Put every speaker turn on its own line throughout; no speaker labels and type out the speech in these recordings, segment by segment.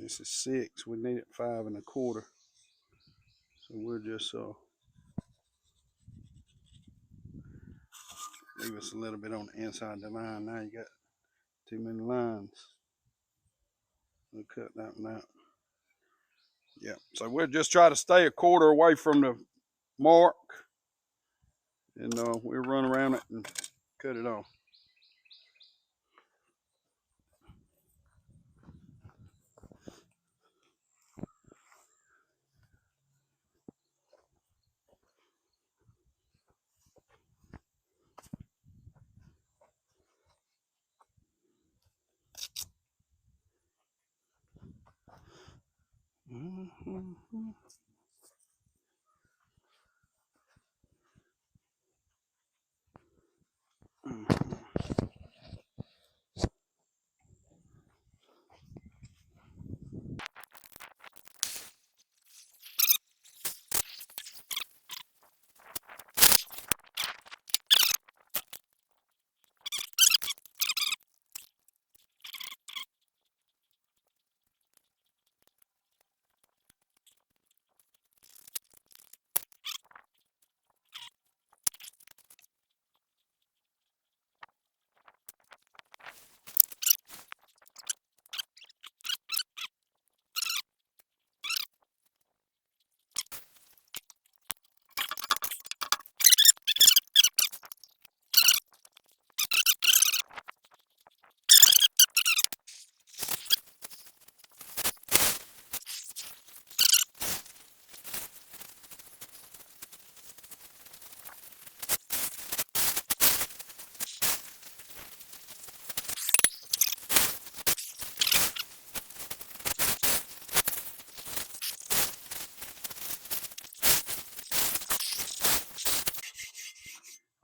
This is 6. We need it 5 1/4. So we'll just leave us a little bit on the inside of the line. Now you got too many lines. We'll cut that one out. Yeah, so we'll just try to stay 1/4 away from the mark, and we'll run around it and cut it off.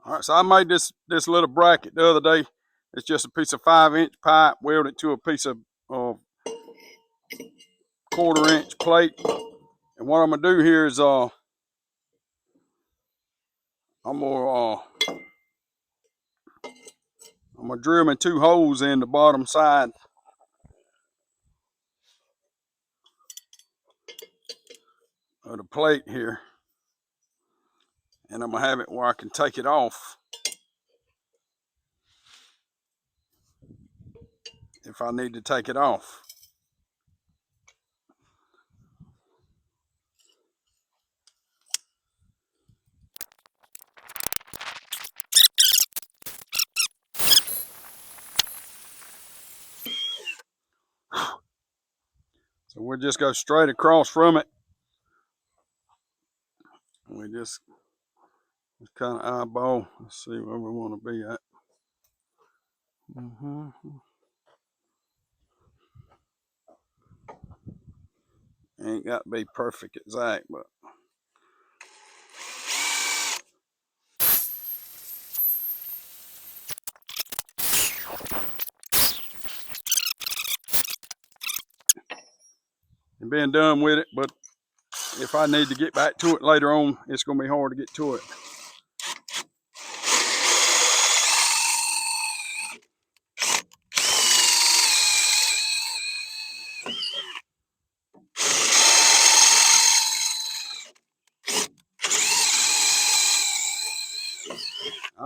All right, so I made this little bracket the other day. It's just a piece of 5-inch pipe, welded to a piece of 1/4-inch plate. And what I'm gonna do here is I'm gonna drill me 2 holes in the bottom side of the plate here, and I'm gonna have it where I can take it off if I need to take it off. So we'll just go straight across from it. We just kind of eyeball. Let's see where we want to be at. Ain't got to be perfect exact, but and being done with it. But if I need to get back to it later on, it's going to be hard to get to it.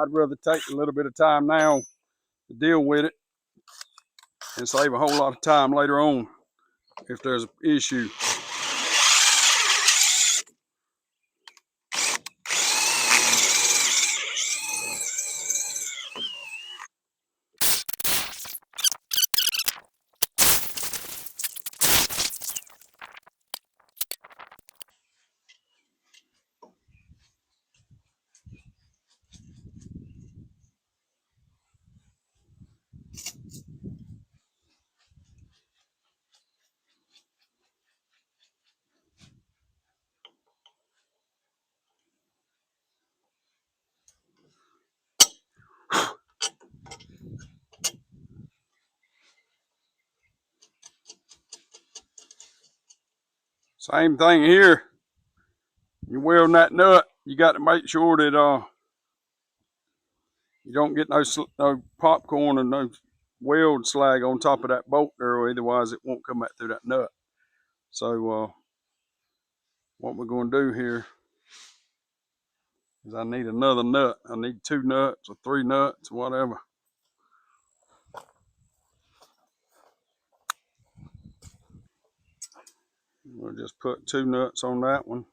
I'd rather take a little bit of time now to deal with it and save a whole lot of time later on if there's an issue. Same thing here. You're welding that nut, you got to make sure that you don't get no popcorn or no weld slag on top of that bolt there, otherwise it won't come back through that nut. So what we're going to do here is I need another nut. I need 2 nuts or 3 nuts, whatever. We'll just put 2 nuts on that one.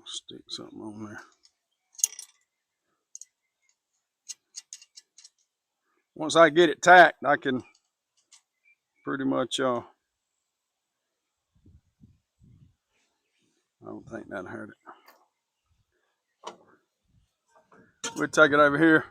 Stick something on there. Once I get it tacked, I can pretty much, I don't think that hurt it. We'll take it over here.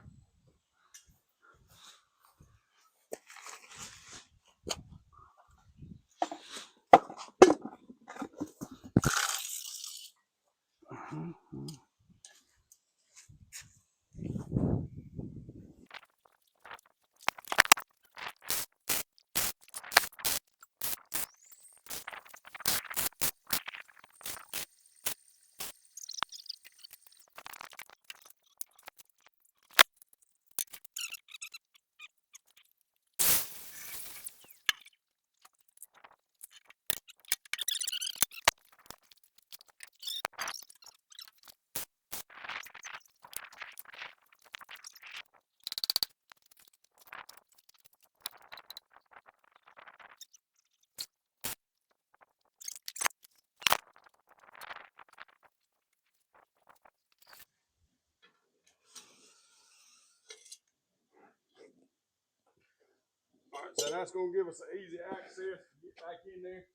All right, so that's going to give us an easy access to get back in there,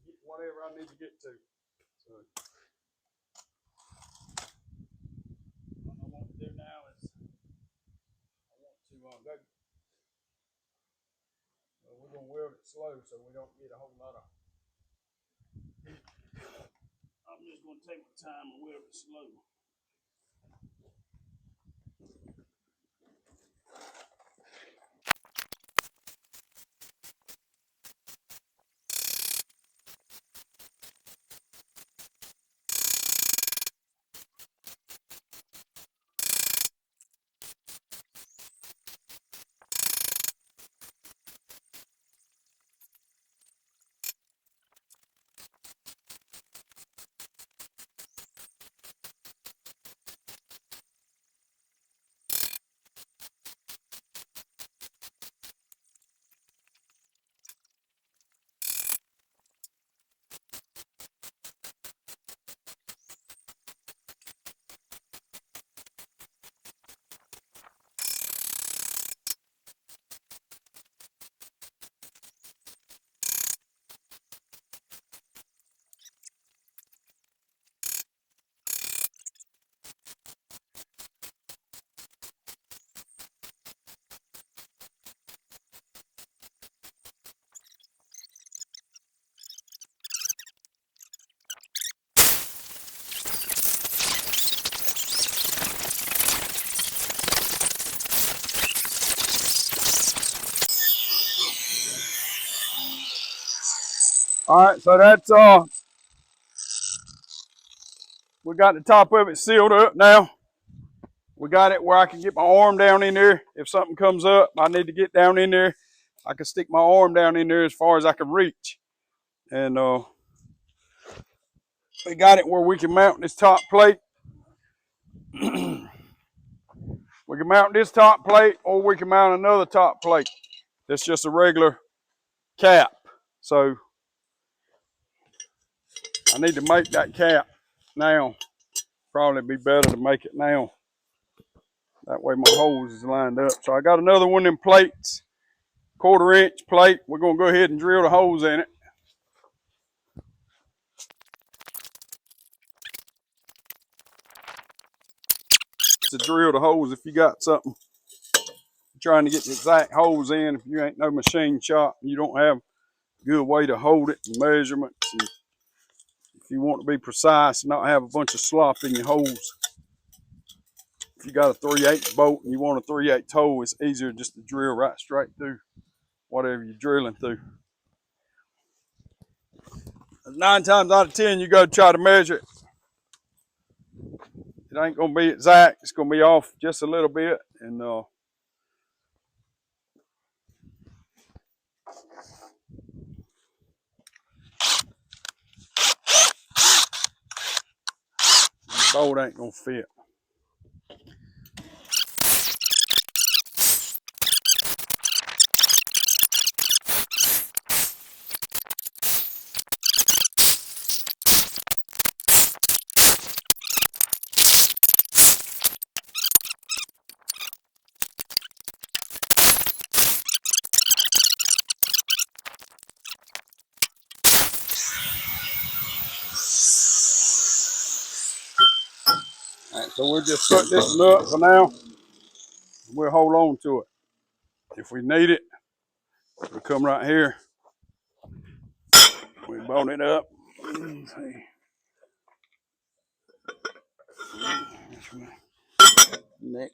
get whatever I need to get to. So what I want to do now is I want to go. We're going to weld it slow so we don't get a whole lot of. I'm just going to take my time and weld it slow. All right, so that's we got the top of it sealed up now. We got it where I can get my arm down in there. If something comes up, I need to get down in there. I can stick my arm down in there as far as I can reach. And we got it where we can mount this top plate. We can mount this top plate or we can mount another top plate. It's just a regular cap. So I need to make that cap now. Probably be better to make it now. That way my hose is lined up. So I got another one of them plates, 1/4 inch plate. We're going to go ahead and drill the holes in it. To drill the holes if you got something. Trying to get the exact holes in if you ain't no machine shop and you don't have a good way to hold it and measurements. And if you want to be precise and not have a bunch of slop in your holes. If you got a 3/8 bolt and you want a 3/8 hole, it's easier just to drill right straight through whatever you're drilling through. 9 times out of 10, you go try to measure it. It ain't going to be exact. It's going to be off just a little bit. And bolt ain't gonna fit. All right, so we'll just put this nut for now. We'll hold on to it. If we need it, we'll come right here. We bolt it up.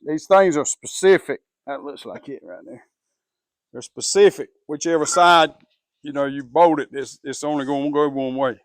These things are specific. That looks like it right there. They're specific. Whichever side, you know, you bolt it, it's only going to go one way.